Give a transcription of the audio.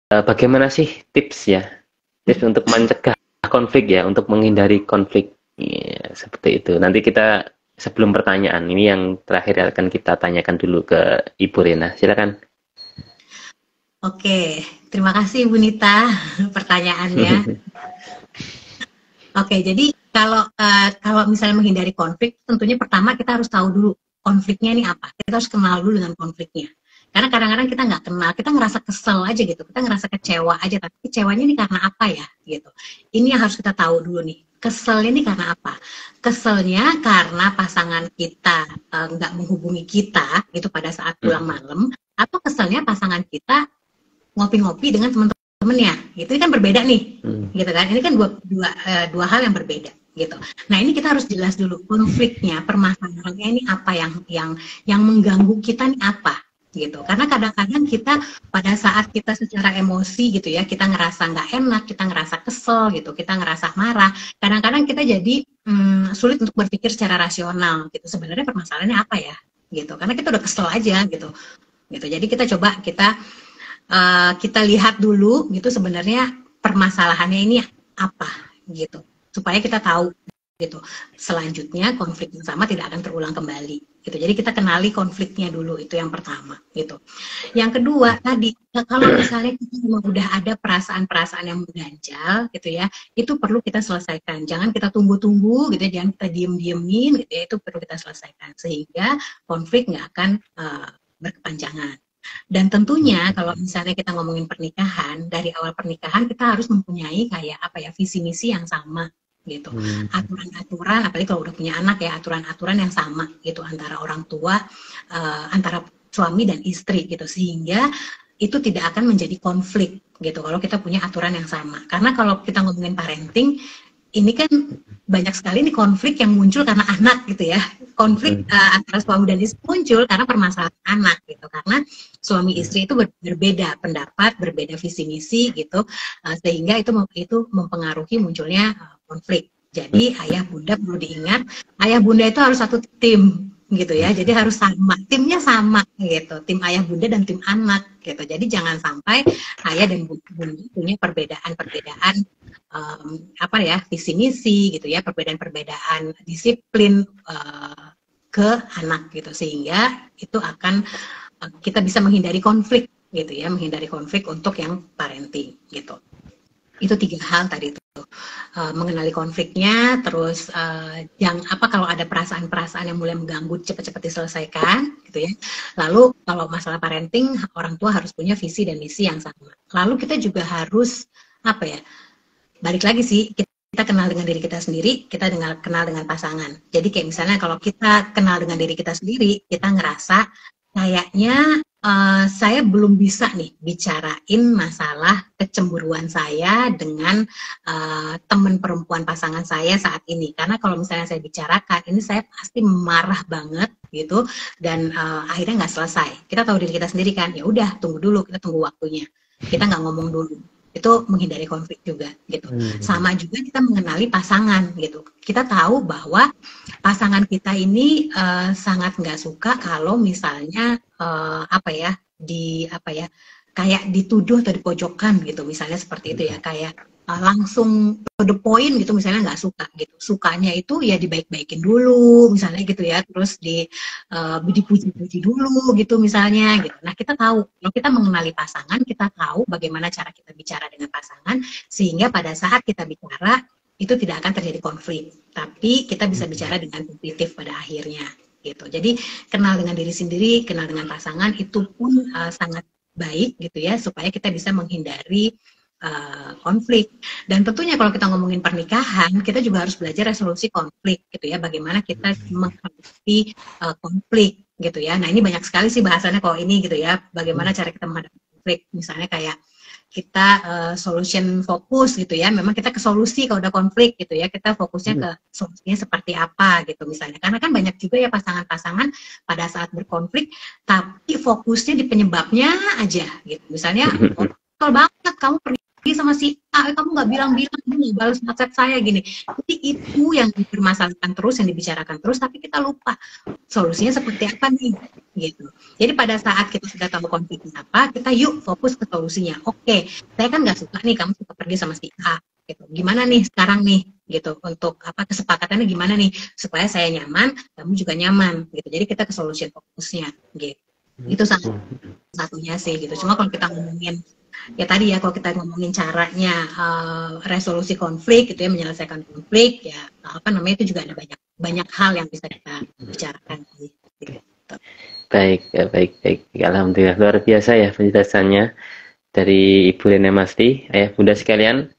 Bagaimana sih tips ya? Tips untuk mencegah konflik ya, untuk menghindari konflik. Iya, seperti itu. Nanti kita sebelum pertanyaan ini yang terakhir akan kita tanyakan dulu ke Ibu Rena. Silakan. Oke, terima kasih Bu Nita pertanyaannya. Oke, jadi kalau misalnya menghindari konflik, tentunya pertama kita harus tahu dulu konfliknya ini apa. Kita harus kenal dulu dengan konfliknya. Karena kadang-kadang kita nggak kenal, kita ngerasa kesel aja gitu, kita ngerasa kecewa aja, tapi kecewanya ini karena apa ya gitu. Ini yang harus kita tahu dulu nih. Keselnya ini karena apa? Keselnya karena pasangan kita nggak menghubungi kita gitu pada saat pulang malam, atau keselnya pasangan kita ngopi-ngopi dengan teman-temannya gitu. Ini kan berbeda nih gitu kan, ini kan dua hal yang berbeda gitu. Nah, ini kita harus jelas dulu konfliknya, permasalahannya ini apa, yang mengganggu kita nih apa gitu. Karena kadang-kadang kita pada saat kita secara emosi gitu ya, kita ngerasa nggak enak, kita ngerasa kesel gitu, kita ngerasa marah, kadang-kadang kita jadi sulit untuk berpikir secara rasional gitu. Sebenarnya permasalahannya apa ya gitu, karena kita udah kesel aja gitu. Jadi kita lihat dulu gitu sebenarnya permasalahannya ini apa gitu, supaya kita tahu gitu. Selanjutnya konflik yang sama tidak akan terulang kembali gitu. Jadi kita kenali konfliknya dulu, itu yang pertama gitu. Yang kedua tadi, kalau misalnya kita memang udah ada perasaan-perasaan yang mengganjal gitu ya, itu perlu kita selesaikan. Jangan kita tunggu-tunggu gitu ya, jangan kita diem-diemin gitu ya, itu perlu kita selesaikan sehingga konflik nggak akan berkepanjangan. Dan tentunya kalau misalnya kita ngomongin pernikahan, dari awal pernikahan kita harus mempunyai kayak apa ya, visi misi yang sama gitu. Aturan-aturan, apalagi kalau udah punya anak ya, aturan-aturan yang sama gitu antara orang tua, antara suami dan istri gitu, sehingga itu tidak akan menjadi konflik gitu kalau kita punya aturan yang sama. Karena kalau kita ngomongin parenting, ini kan banyak sekali nih konflik yang muncul karena anak gitu ya. Konflik antara suami dan istri muncul karena permasalahan anak gitu. Karena suami istri itu berbeda pendapat, berbeda visi misi gitu, sehingga itu mempengaruhi munculnya konflik. Jadi ayah bunda perlu diingat, ayah bunda itu harus satu tim gitu ya. Jadi harus sama, timnya sama gitu. Tim ayah bunda dan tim anak gitu. Jadi jangan sampai ayah dan bunda punya perbedaan-perbedaan apa ya, visi misi gitu ya, perbedaan-perbedaan disiplin ke anak gitu, sehingga itu akan kita bisa menghindari konflik gitu ya, menghindari konflik untuk yang parenting gitu. Itu 3 hal tadi itu, mengenali konfliknya, terus yang apa, kalau ada perasaan-perasaan yang mulai mengganggu cepat-cepat diselesaikan gitu ya. Lalu kalau masalah parenting, orang tua harus punya visi dan misi yang sama. Lalu kita juga harus apa ya, balik lagi sih, kita kenal dengan diri kita sendiri, kita kenal dengan pasangan. Jadi kayak misalnya kalau kita kenal dengan diri kita sendiri, kita ngerasa kayaknya saya belum bisa nih bicarain masalah kecemburuan saya dengan teman perempuan pasangan saya saat ini. Karena kalau misalnya saya bicarakan, ini saya pasti marah banget gitu, dan akhirnya nggak selesai. Kita tahu diri kita sendiri kan, ya udah tunggu dulu, kita tunggu waktunya. Kita nggak ngomong dulu. Itu menghindari konflik juga gitu. Sama juga kita mengenali pasangan gitu. Kita tahu bahwa pasangan kita ini sangat nggak suka kalau misalnya kayak dituduh atau dipojokkan gitu, misalnya seperti itu ya, kayak langsung to the point gitu, misalnya nggak suka gitu. Sukanya itu ya dibaik-baikin dulu misalnya gitu ya, terus dipuji-puji dulu gitu misalnya gitu. Nah, kita tahu, kalau kita mengenali pasangan, kita tahu bagaimana cara kita bicara dengan pasangan, sehingga pada saat kita bicara itu tidak akan terjadi konflik, tapi kita bisa bicara dengan positif pada akhirnya gitu. Jadi kenal dengan diri sendiri, kenal dengan pasangan, itu pun sangat baik gitu ya, supaya kita bisa menghindari konflik. Dan tentunya kalau kita ngomongin pernikahan, kita juga harus belajar resolusi konflik gitu ya, bagaimana kita menghadapi konflik gitu ya. Nah, ini banyak sekali sih bahasannya kalau ini gitu ya, bagaimana cara kita menghadapi konflik. Misalnya kayak kita solution fokus gitu ya, memang kita ke solusi kalau udah konflik gitu ya, kita fokusnya ke solusinya seperti apa gitu misalnya. Karena kan banyak juga ya pasangan-pasangan pada saat berkonflik tapi fokusnya di penyebabnya aja gitu. Misalnya, betul banget kamu pergi sama si A, kamu nggak bilang-bilang, kamu nggak balas WhatsApp saya gini. Jadi itu yang dipermasalahkan terus, yang dibicarakan terus, tapi kita lupa solusinya seperti apa nih, gitu. Jadi pada saat kita sudah tahu konfliknya apa, kita yuk fokus ke solusinya. Oke, saya kan nggak suka nih kamu suka pergi sama si A, gitu. Gimana nih sekarang nih, gitu. Untuk apa kesepakatannya gimana nih supaya saya nyaman, kamu juga nyaman, gitu. Jadi kita ke solusi fokusnya, gitu. Itu salah satunya sih, gitu. Cuma kalau kita ngomongin ya tadi ya, kalau kita ngomongin caranya resolusi konflik gitu ya, menyelesaikan konflik ya, apa namanya, itu juga ada banyak banyak hal yang bisa kita bicarakan gitu. Baik, baik, baik. Alhamdulillah luar biasa ya penjelasannya dari Ibu Rena Masri, ayah bunda sekalian.